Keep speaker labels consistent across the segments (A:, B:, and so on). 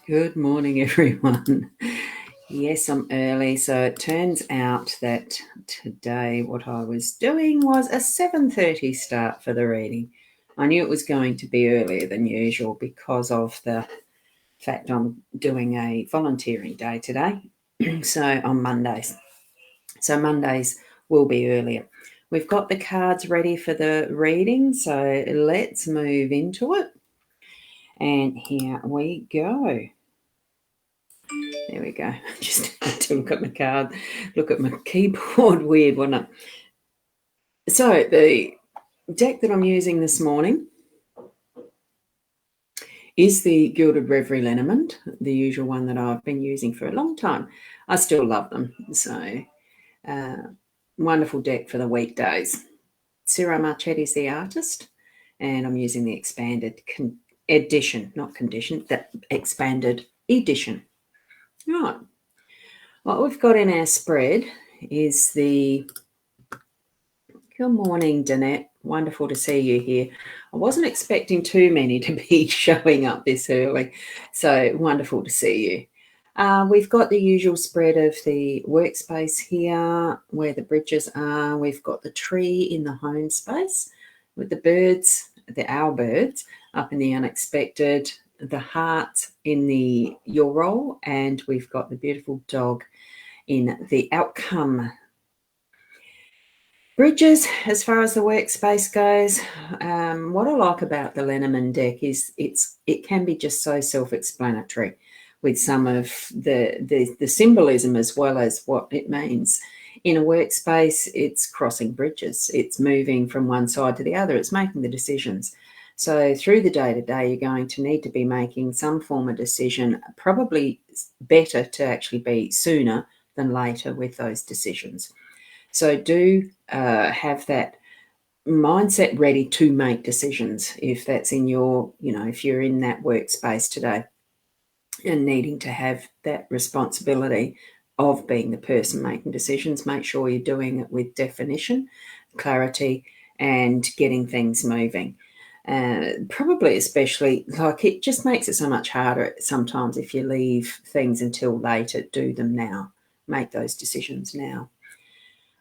A: Good morning, everyone. Yes, I'm early. So it turns out that today what I was doing was a 7:30 start for the reading. I knew it was going to be earlier than usual because of the fact I'm doing a volunteering day today. So on Mondays. So Mondays will be earlier. We've got the cards ready for the reading, so let's move into it. And here we go. There we go. Just had to look at my card, look at my keyboard. Weird, wasn't it? So the deck that I'm using this morning is the Gilded Reverie Lenormand, the usual one that I've been using for a long time. I still love them. So wonderful deck for the weekdays. Ciro Marchetti's the artist, and I'm using the expanded edition, not condition, that expanded edition. Right. What we've got in our spread is the... Good morning, Danette. Wonderful to see you here. I wasn't expecting too many to be showing up this early, so wonderful to see you. We've got the usual spread of the workspace here where the bridges are. We've got the tree in the home space with the birds, our birds, up in the unexpected, the heart in the your role, and we've got the beautiful dog in the outcome. Bridges, as far as the workspace goes, what I like about the Lenormand deck is it can be just so self-explanatory with some of the symbolism as well as what it means. In a workspace, it's crossing bridges. It's moving from one side to the other. It's making the decisions. So through the day-to-day, you're going to need to be making some form of decision, probably better to actually be sooner than later with those decisions. So do have that mindset ready to make decisions if that's in your, if you're in that workspace today and needing to have that responsibility of being the person making decisions. Make sure you're doing it with definition, clarity, and getting things moving. Probably especially, like, it just makes it so much harder sometimes if you leave things until later. Do them now. Make those decisions now.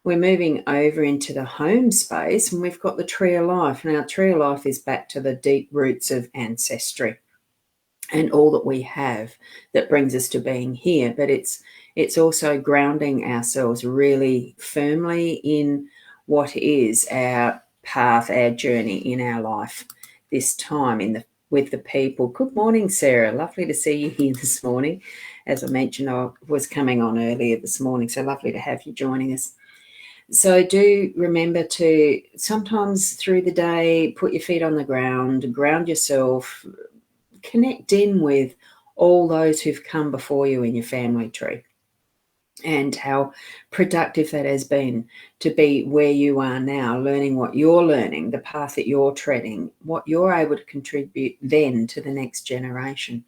A: We're moving over into the home space, and we've got the Tree of Life. Now, Tree of Life is back to the deep roots of ancestry and all that we have that brings us to being here. But it's also grounding ourselves really firmly in what is our path, our journey in our life this time with the people. Good morning, Sarah. Lovely to see you here this morning. As I mentioned, I was coming on earlier this morning, so lovely to have you joining us. So do remember to sometimes through the day, put your feet on the ground, ground yourself, connect in with all those who've come before you in your family tree and how productive that has been to be where you are now, learning what you're learning, the path that you're treading, what you're able to contribute then to the next generation.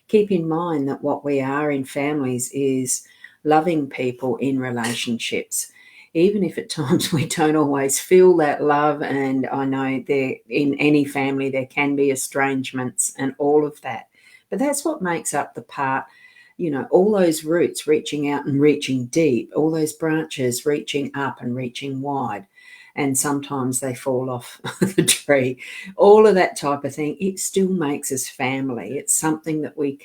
A: Keep in mind that what we are in families is loving people in relationships. Even if at times we don't always feel that love, and I know there in any family there can be estrangements and all of that, but that's what makes up the part, all those roots reaching out and reaching deep, all those branches reaching up and reaching wide, and sometimes they fall off the tree, all of that type of thing. It still makes us family. It's something that we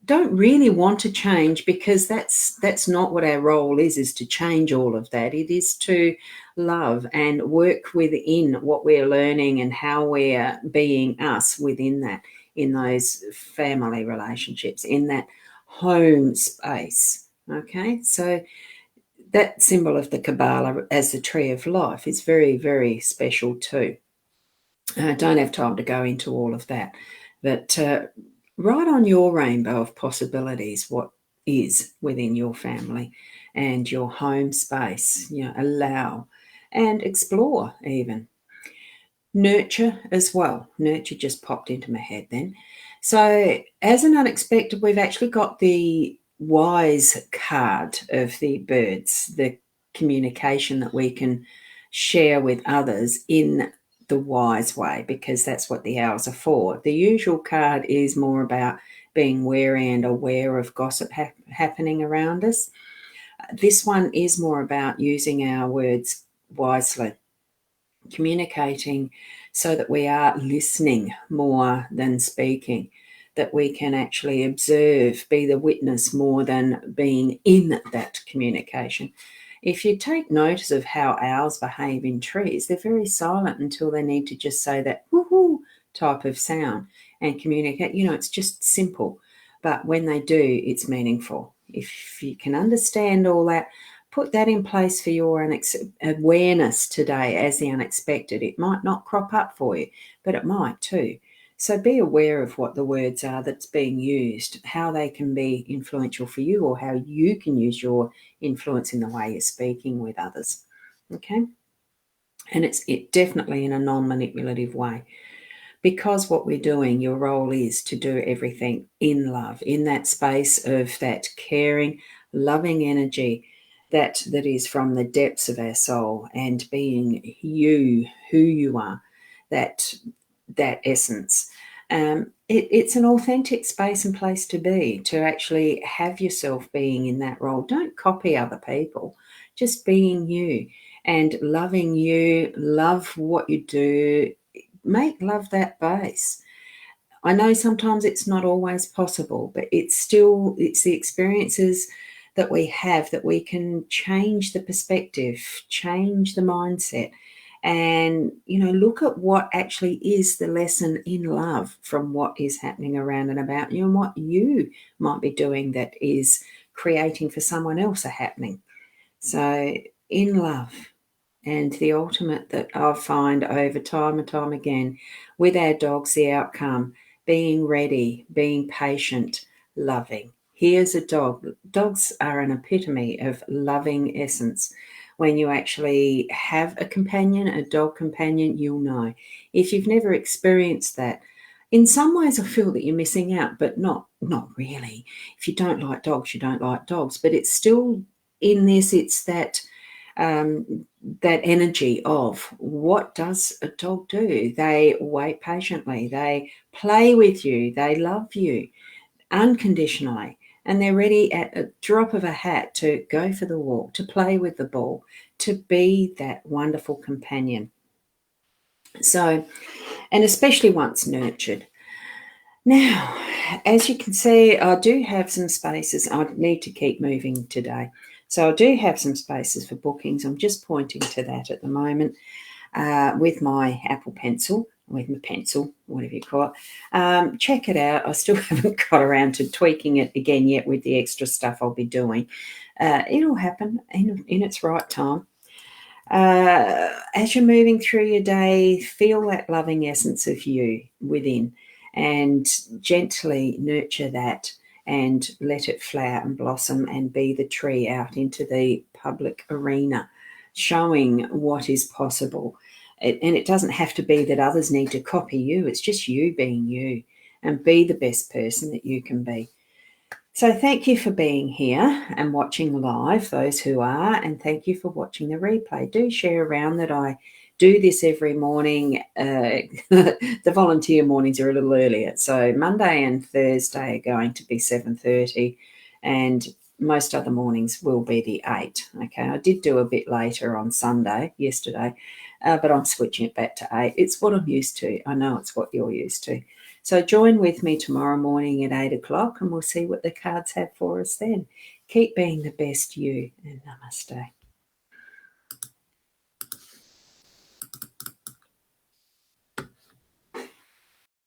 A: don't really want to change, because that's not what our role is to change all of that. It is to love and work within what we're learning and how we're being us within that, in those family relationships, in that home space. Okay, so that symbol of the Kabbalah as the Tree of Life is very, very special too. I don't have time to go into all of that, but write on your rainbow of possibilities what is within your family and your home space. Allow and explore even. Nurture as well. Nurture just popped into my head then. So as an unexpected, we've actually got the wise card of the birds, the communication that we can share with others in the wise way, because that's what the owls are for. The usual card is more about being wary and aware of gossip happening around us. This one is more about using our words wisely, communicating so that we are listening more than speaking, that we can actually observe, be the witness more than being in that communication. If you take notice of how owls behave in trees, they're very silent until they need to just say that woohoo type of sound and communicate. It's just simple, but when they do, it's meaningful. If you can understand all that, put that in place for your awareness today as the unexpected. It might not crop up for you, but it might too. So be aware of what the words are that's being used, how they can be influential for you, or how you can use your influence in the way you're speaking with others. Okay? And it's definitely in a non-manipulative way. Because what we're doing, your role is to do everything in love, in that space of that caring, loving energy that is from the depths of our soul, and being you, who you are, that essence. It's an authentic space and place to be, to actually have yourself being in that role. Don't copy other people, just being you and loving you, love what you do, make love that base. I know sometimes it's not always possible, but it's the experiences that we have that we can change the perspective, change the mindset, and look at what actually is the lesson in love from what is happening around and about you, and what you might be doing that is creating for someone else a happening. So in love. And the ultimate that I find over time and time again with our dogs, the outcome, being ready, being patient, loving. Here's a dog. Dogs are an epitome of loving essence. When you actually have a companion, a dog companion, you'll know. If you've never experienced that, in some ways I feel that you're missing out, but not really. If you don't like dogs, you don't like dogs. But it's still in this, it's that that energy of what does a dog do? They wait patiently, they play with you, they love you unconditionally, and they're ready at a drop of a hat to go for the walk, to play with the ball, to be that wonderful companion. So, and especially once nurtured. Now, as you can see, I do have some spaces. I need to keep moving today. So I do have some spaces for bookings. I'm just pointing to that at the moment with my Apple Pencil, with my pencil, whatever you call it. Check it out. I still haven't got around to tweaking it again yet with the extra stuff I'll be doing. It'll happen in its right time. As you're moving through your day, feel that loving essence of you within, and gently nurture that and let it flower and blossom and be the tree out into the public arena, showing what is possible. And it doesn't have to be that others need to copy you. It's just you being you, and be the best person that you can be. So thank you for being here and watching live, those who are, and thank you for watching the replay. Do share around that I do this every morning. The volunteer mornings are a little earlier. So Monday and Thursday are going to be 7:30, and most other mornings will be the 8. Okay, I did do a bit later on Sunday, yesterday, but I'm switching it back to 8. It's what I'm used to. I know it's what you're used to. So join with me tomorrow morning at 8 o'clock, and we'll see what the cards have for us then. Keep being the best you, and namaste.